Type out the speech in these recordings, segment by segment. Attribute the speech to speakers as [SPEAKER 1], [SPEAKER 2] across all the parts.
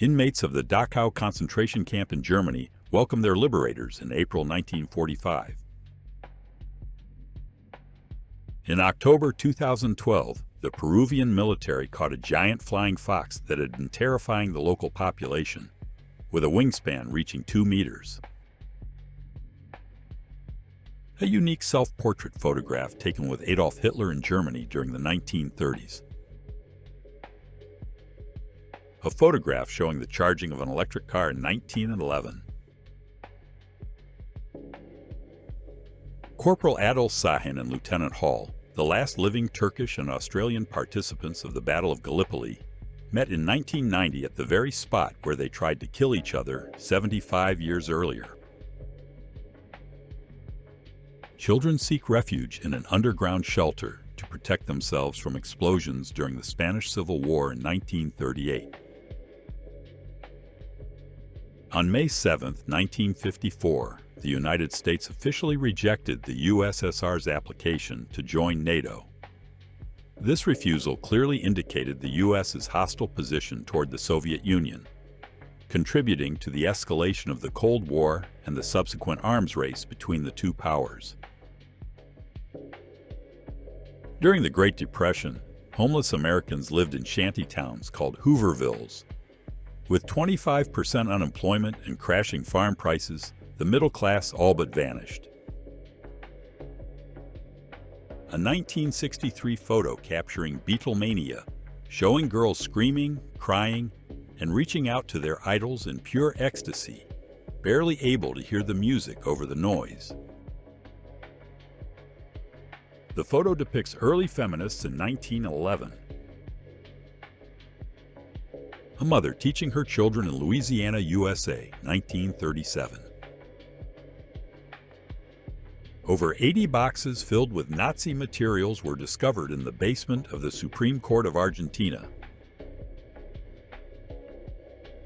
[SPEAKER 1] Inmates of the Dachau concentration camp in Germany welcomed their liberators in April 1945. In October 2012, the Peruvian military caught a giant flying fox that had been terrifying the local population, with a wingspan reaching 2 meters. A unique self-portrait photograph taken with Adolf Hitler in Germany during the 1930s. A photograph showing the charging of an electric car in 1911. Corporal Adil Sahin and Lieutenant Hall, the last living Turkish and Australian participants of the Battle of Gallipoli, met in 1990 at the very spot where they tried to kill each other 75 years earlier. Children seek refuge in an underground shelter to protect themselves from explosions during the Spanish Civil War in 1938. On May 7, 1954, the United States officially rejected the USSR's application to join NATO. This refusal clearly indicated the US's hostile position toward the Soviet Union, contributing to the escalation of the Cold War and the subsequent arms race between the two powers. During the Great Depression, homeless Americans lived in shanty towns called Hoovervilles. With 25% unemployment and crashing farm prices, the middle class all but vanished. A 1963 photo capturing Beatlemania, showing girls screaming, crying, and reaching out to their idols in pure ecstasy, barely able to hear the music over the noise. The photo depicts early feminists in 1911. A mother teaching her children in Louisiana, USA, 1937. Over 80 boxes filled with Nazi materials were discovered in the basement of the Supreme Court of Argentina.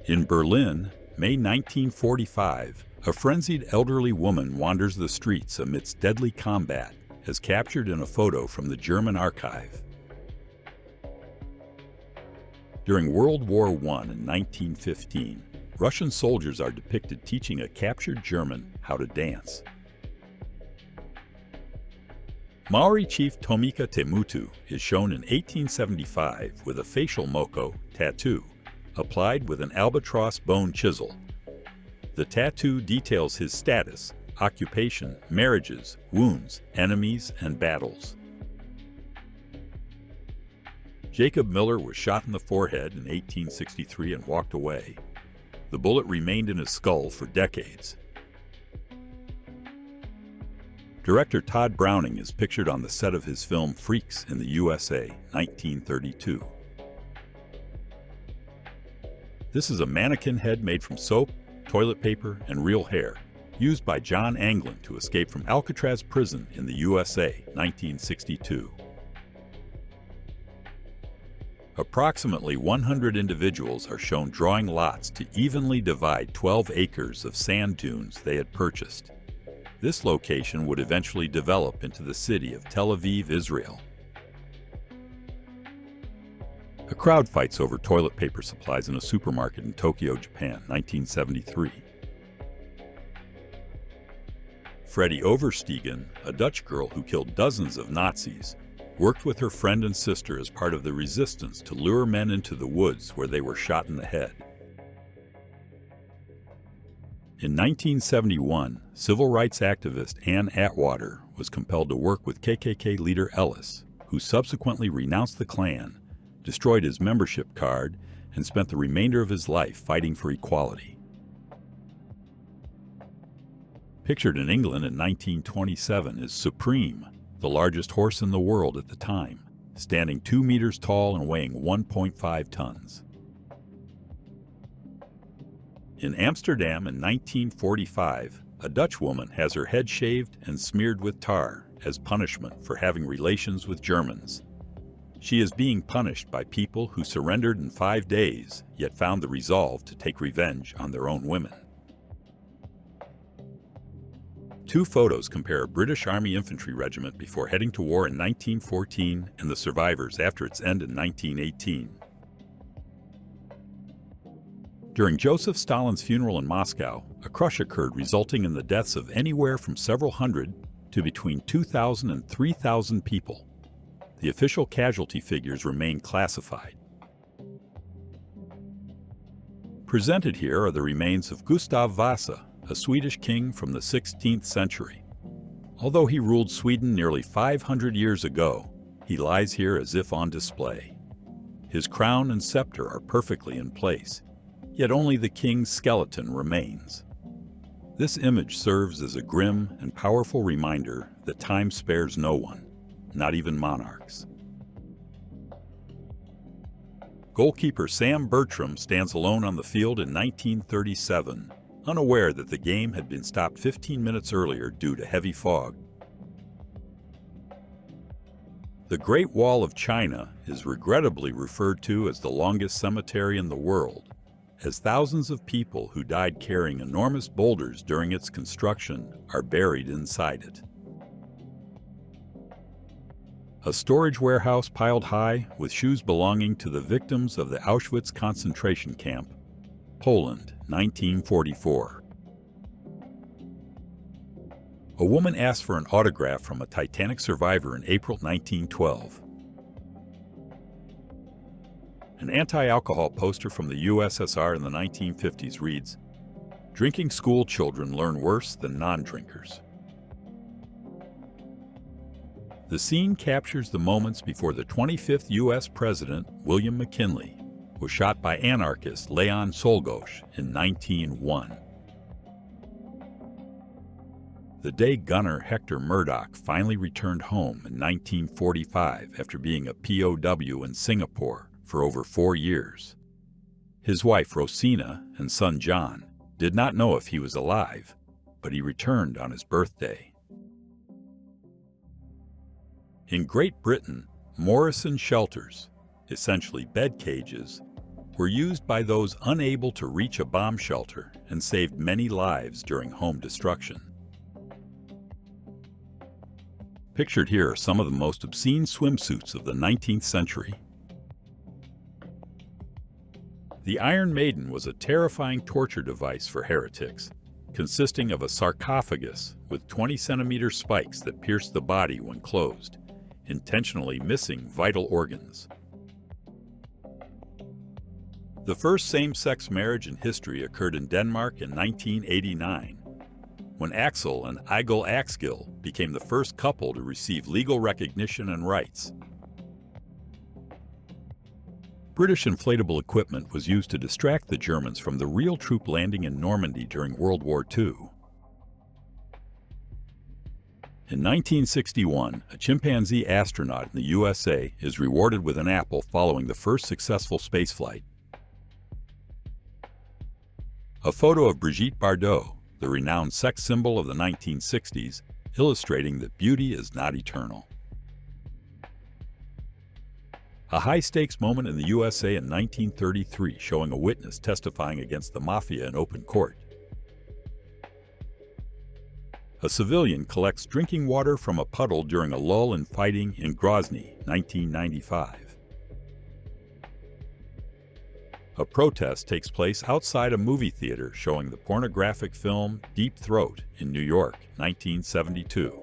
[SPEAKER 1] In Berlin, May 1945, a frenzied elderly woman wanders the streets amidst deadly combat, as captured in a photo from the German archive. During World War I in 1915, Russian soldiers are depicted teaching a captured German how to dance. Maori chief Tomika Temutu is shown in 1875 with a facial moko tattoo applied with an albatross bone chisel. The tattoo details his status, occupation, marriages, wounds, enemies, and battles. Jacob Miller was shot in the forehead in 1863 and walked away. The bullet remained in his skull for decades. Director Todd Browning is pictured on the set of his film Freaks in the USA, 1932. This is a mannequin head made from soap, toilet paper, and real hair, used by John Anglin to escape from Alcatraz prison in the USA, 1962. Approximately 100 individuals are shown drawing lots to evenly divide 12 acres of sand dunes they had purchased. This location would eventually develop into the city of Tel Aviv, Israel. A crowd fights over toilet paper supplies in a supermarket in Tokyo, Japan, 1973. Freddie Overstegen, a Dutch girl who killed dozens of Nazis, worked with her friend and sister as part of the resistance to lure men into the woods where they were shot in the head. In 1971, civil rights activist Ann Atwater was compelled to work with KKK leader Ellis, who subsequently renounced the Klan, destroyed his membership card, and spent the remainder of his life fighting for equality. Pictured in England in 1927 is Supreme, the largest horse in the world at the time, standing 2 meters tall and weighing 1.5 tons. In Amsterdam in 1945, a Dutch woman has her head shaved and smeared with tar as punishment for having relations with Germans. She is being punished by people who surrendered in 5 days, yet found the resolve to take revenge on their own women. Two photos compare a British Army infantry regiment before heading to war in 1914 and the survivors after its end in 1918. During Joseph Stalin's funeral in Moscow, a crush occurred resulting in the deaths of anywhere from several hundred to between 2,000 and 3,000 people. The official casualty figures remain classified. Presented here are the remains of Gustav Vasa, a Swedish king from the 16th century. Although he ruled Sweden nearly 500 years ago, he lies here as if on display. His crown and scepter are perfectly in place, yet only the king's skeleton remains. This image serves as a grim and powerful reminder that time spares no one, not even monarchs. Goalkeeper Sam Bertram stands alone on the field in 1937, unaware that the game had been stopped 15 minutes earlier due to heavy fog. The Great Wall of China is regrettably referred to as the longest cemetery in the world, as thousands of people who died carrying enormous boulders during its construction are buried inside it. A storage warehouse piled high with shoes belonging to the victims of the Auschwitz concentration camp, Poland, 1944. A woman asked for an autograph from a Titanic survivor in April 1912. An anti-alcohol poster from the USSR in the 1950s reads, "Drinking school children learn worse than non-drinkers." The scene captures the moments before the 25th U.S. President, William McKinley, was shot by anarchist Leon Czolgosz in 1901. The day gunner Hector Murdoch finally returned home in 1945 after being a POW in Singapore for over 4 years. His wife Rosina and son John did not know if he was alive, but he returned on his birthday. In Great Britain, Morrison shelters, essentially bed cages, were used by those unable to reach a bomb shelter and saved many lives during home destruction. Pictured here are some of the most obscene swimsuits of the 19th century. The Iron Maiden was a terrifying torture device for heretics, consisting of a sarcophagus with 20-centimeter spikes that pierced the body when closed, intentionally missing vital organs. The first same-sex marriage in history occurred in Denmark in 1989, when Axel and Egil Axgill became the first couple to receive legal recognition and rights. British inflatable equipment was used to distract the Germans from the real troop landing in Normandy during World War II. In 1961, a chimpanzee astronaut in the USA is rewarded with an apple following the first successful spaceflight. A photo of Brigitte Bardot, the renowned sex symbol of the 1960s, illustrating that beauty is not eternal. A high-stakes moment in the USA in 1933, showing a witness testifying against the mafia in open court. A civilian collects drinking water from a puddle during a lull in fighting in Grozny, 1995. A protest takes place outside a movie theater showing the pornographic film Deep Throat in New York, 1972.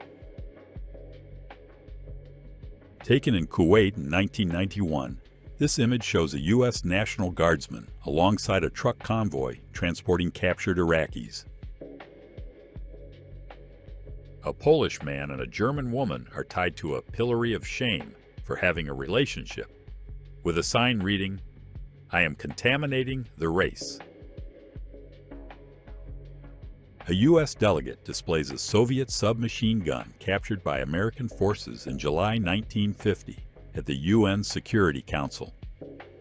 [SPEAKER 1] Taken in Kuwait in 1991, this image shows a U.S. National Guardsman alongside a truck convoy transporting captured Iraqis. A Polish man and a German woman are tied to a pillory of shame for having a relationship, with a sign reading, "I am contaminating the race." A U.S. delegate displays a Soviet submachine gun captured by American forces in July 1950 at the UN Security Council,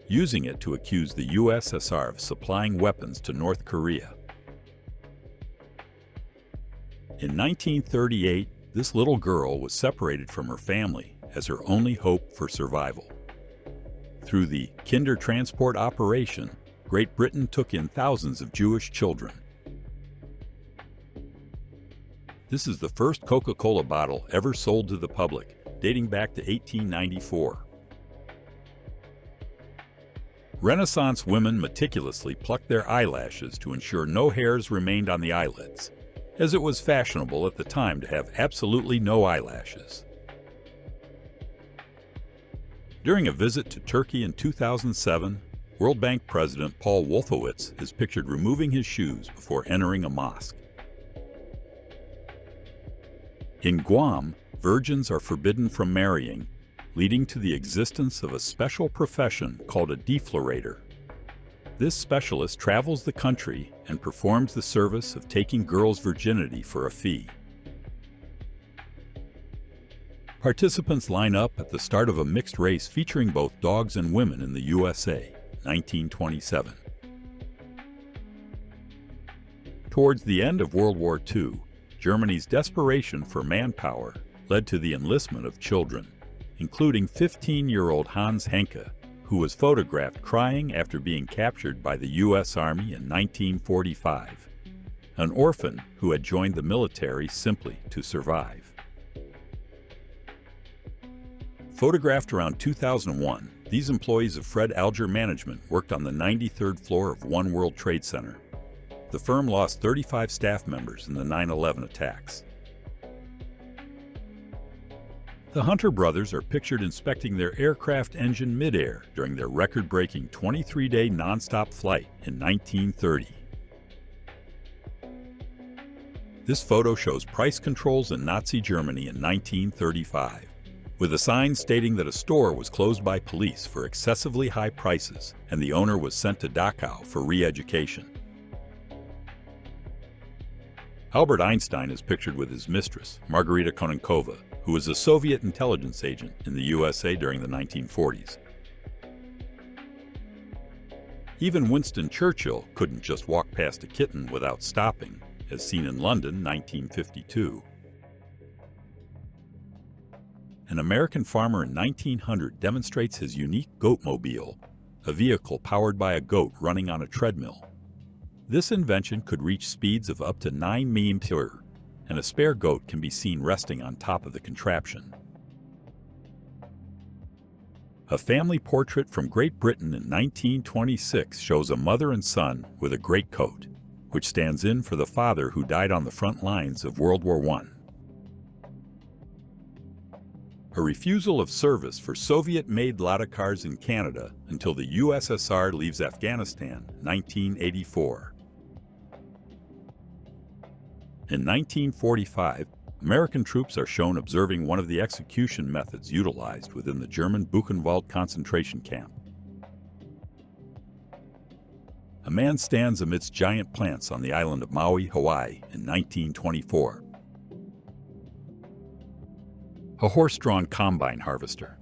[SPEAKER 1] using it to accuse the USSR of supplying weapons to North Korea. In 1938, this little girl was separated from her family as her only hope for survival. Through the Kindertransport operation, Great Britain took in thousands of Jewish children. This is the first Coca-Cola bottle ever sold to the public, dating back to 1894. Renaissance women meticulously plucked their eyelashes to ensure no hairs remained on the eyelids, as it was fashionable at the time to have absolutely no eyelashes. During a visit to Turkey in 2007, World Bank President Paul Wolfowitz is pictured removing his shoes before entering a mosque. In Guam, virgins are forbidden from marrying, leading to the existence of a special profession called a deflorator. This specialist travels the country and performs the service of taking girls' virginity for a fee. Participants line up at the start of a mixed race featuring both dogs and women in the USA, 1927. Towards the end of World War II, Germany's desperation for manpower led to the enlistment of children, including 15-year-old Hans Henke, who was photographed crying after being captured by the U.S. Army in 1945, an orphan who had joined the military simply to survive. Photographed around 2001, these employees of Fred Alger Management worked on the 93rd floor of One World Trade Center. The firm lost 35 staff members in the 9/11 attacks. The Hunter brothers are pictured inspecting their aircraft engine midair during their record-breaking 23-day nonstop flight in 1930. This photo shows price controls in Nazi Germany in 1935, with a sign stating that a store was closed by police for excessively high prices and the owner was sent to Dachau for re-education. Albert Einstein is pictured with his mistress, Margarita Konenkova, who was a Soviet intelligence agent in the USA during the 1940s. Even Winston Churchill couldn't just walk past a kitten without stopping, as seen in London, 1952. An American farmer in 1900 demonstrates his unique goatmobile, a vehicle powered by a goat running on a treadmill. This invention could reach speeds of up to 9 mph, and a spare goat can be seen resting on top of the contraption. A family portrait from Great Britain in 1926 shows a mother and son with a greatcoat, which stands in for the father who died on the front lines of World War I. A refusal of service for Soviet-made Lada cars in Canada until the USSR leaves Afghanistan, 1984. In 1945, American troops are shown observing one of the execution methods utilized within the German Buchenwald concentration camp. A man stands amidst giant plants on the island of Maui, Hawaii in 1924. A horse-drawn combine harvester.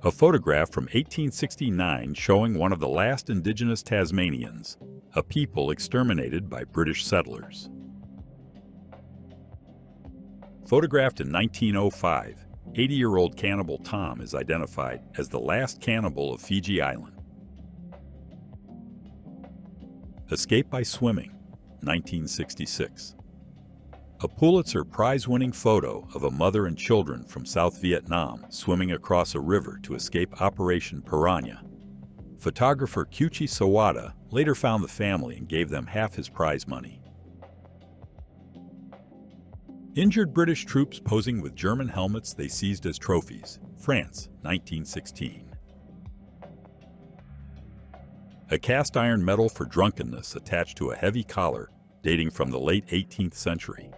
[SPEAKER 1] A photograph from 1869 showing one of the last indigenous Tasmanians, a people exterminated by British settlers. Photographed in 1905, 80-year-old cannibal Tom is identified as the last cannibal of Fiji Island. Escape by swimming, 1966. A Pulitzer Prize-winning photo of a mother and children from South Vietnam swimming across a river to escape Operation Piranha. Photographer Kyuchi Sawada later found the family and gave them half his prize money. Injured British troops posing with German helmets they seized as trophies, France, 1916. A cast iron medal for drunkenness attached to a heavy collar dating from the late 18th century.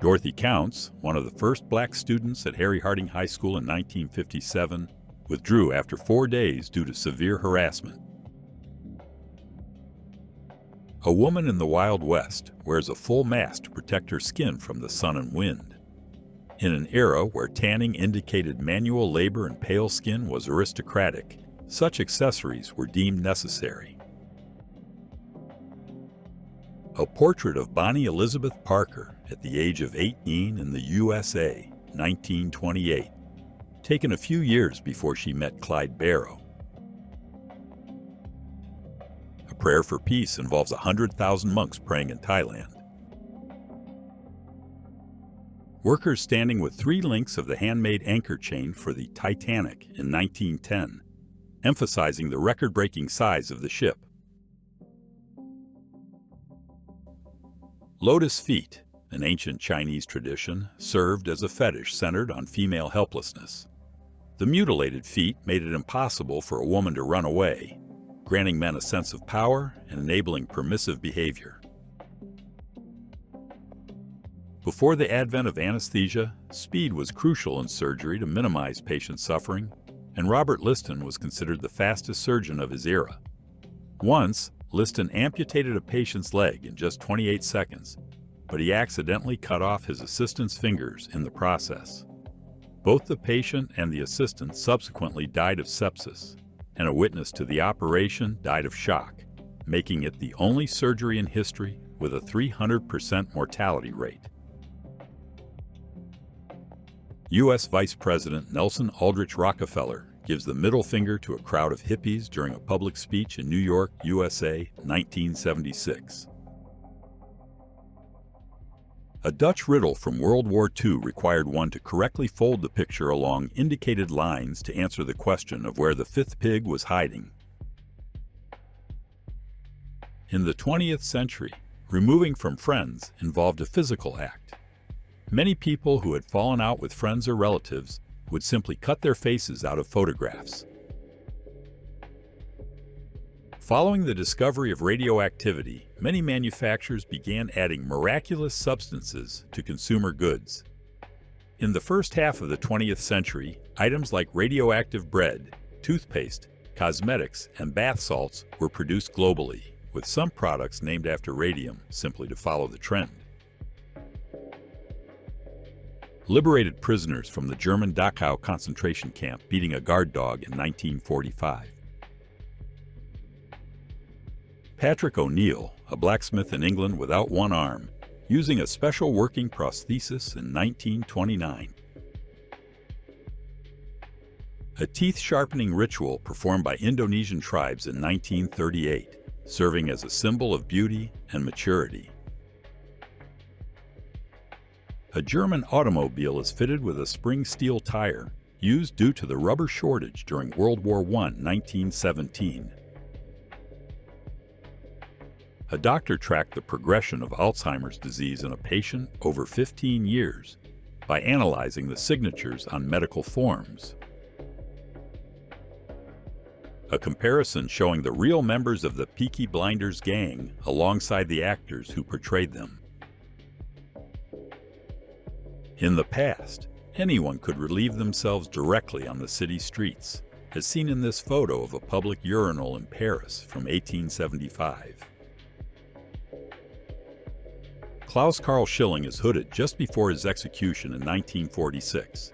[SPEAKER 1] Dorothy Counts, one of the first black students at Harry Harding High School in 1957, withdrew after 4 days due to severe harassment. A woman in the Wild West wears a full mask to protect her skin from the sun and wind. In an era where tanning indicated manual labor and pale skin was aristocratic, such accessories were deemed necessary. A portrait of Bonnie Elizabeth Parker at the age of 18 in the USA, 1928, taken a few years before she met Clyde Barrow. A prayer for peace involves 100,000 monks praying in Thailand. Workers standing with 3 links of the handmade anchor chain for the Titanic in 1910, emphasizing the record-breaking size of the ship. Lotus feet, an ancient Chinese tradition, served as a fetish centered on female helplessness. The mutilated feet made it impossible for a woman to run away, granting men a sense of power and enabling permissive behavior. Before the advent of anesthesia, speed was crucial in surgery to minimize patient suffering, and Robert Liston was considered the fastest surgeon of his era. Once, Liston amputated a patient's leg in just 28 seconds, but he accidentally cut off his assistant's fingers in the process. Both the patient and the assistant subsequently died of sepsis, and a witness to the operation died of shock, making it the only surgery in history with a 300% mortality rate. U.S. Vice President Nelson Aldrich Rockefeller gives the middle finger to a crowd of hippies during a public speech in New York, USA, 1976. A Dutch riddle from World War II required one to correctly fold the picture along indicated lines to answer the question of where the fifth pig was hiding. In the 20th century, removing from friends involved a physical act. Many people who had fallen out with friends or relatives would simply cut their faces out of photographs. Following the discovery of radioactivity, many manufacturers began adding miraculous substances to consumer goods. In the first half of the 20th century, items like radioactive bread, toothpaste, cosmetics, and bath salts were produced globally, with some products named after radium simply to follow the trend. Liberated prisoners from the German Dachau concentration camp beating a guard dog in 1945. Patrick O'Neill, a blacksmith in England without one arm, using a special working prosthesis in 1929. A teeth-sharpening ritual performed by Indonesian tribes in 1938, serving as a symbol of beauty and maturity. A German automobile is fitted with a spring steel tire, used due to the rubber shortage during World War I, 1917. A doctor tracked the progression of Alzheimer's disease in a patient over 15 years by analyzing the signatures on medical forms. A comparison showing the real members of the Peaky Blinders gang alongside the actors who portrayed them. In the past, anyone could relieve themselves directly on the city streets, as seen in this photo of a public urinal in Paris from 1875. Klaus Carl Schilling is hooded just before his execution in 1946.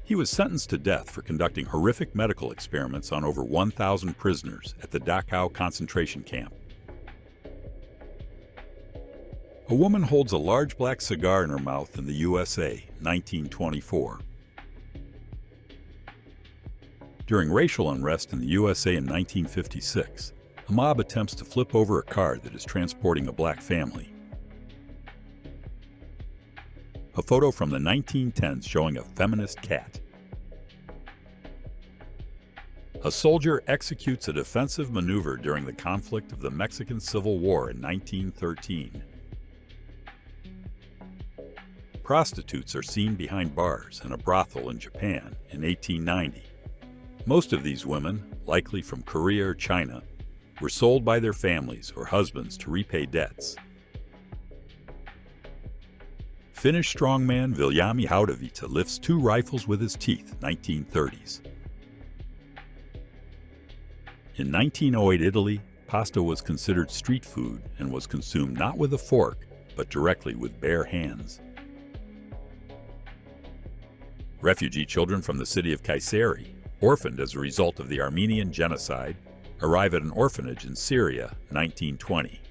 [SPEAKER 1] He was sentenced to death for conducting horrific medical experiments on over 1,000 prisoners at the Dachau concentration camp. A woman holds a large black cigar in her mouth in the USA, 1924. During racial unrest in the USA in 1956, a mob attempts to flip over a car that is transporting a black family. A photo from the 1910s showing a feminist cat. A soldier executes a defensive maneuver during the conflict of the Mexican Civil War in 1913. Prostitutes are seen behind bars in a brothel in Japan in 1890. Most of these women, likely from Korea or China, were sold by their families or husbands to repay debts. Finnish strongman Viljami Haudavita lifts 2 rifles with his teeth, 1930s. In 1908 Italy, pasta was considered street food and was consumed not with a fork, but directly with bare hands. Refugee children from the city of Kayseri, orphaned as a result of the Armenian genocide, arrive at an orphanage in Syria, 1920.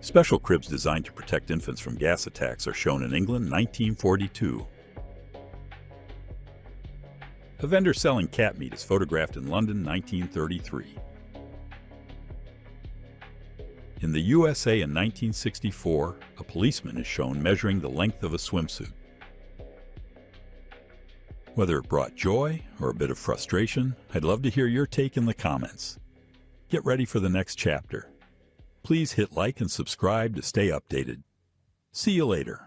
[SPEAKER 1] Special cribs designed to protect infants from gas attacks are shown in England, 1942. A vendor selling cat meat is photographed in London, 1933. In the USA in 1964, a policeman is shown measuring the length of a swimsuit. Whether it brought joy or a bit of frustration, I'd love to hear your take in the comments. Get ready for the next chapter. Please hit like and subscribe to stay updated. See you later.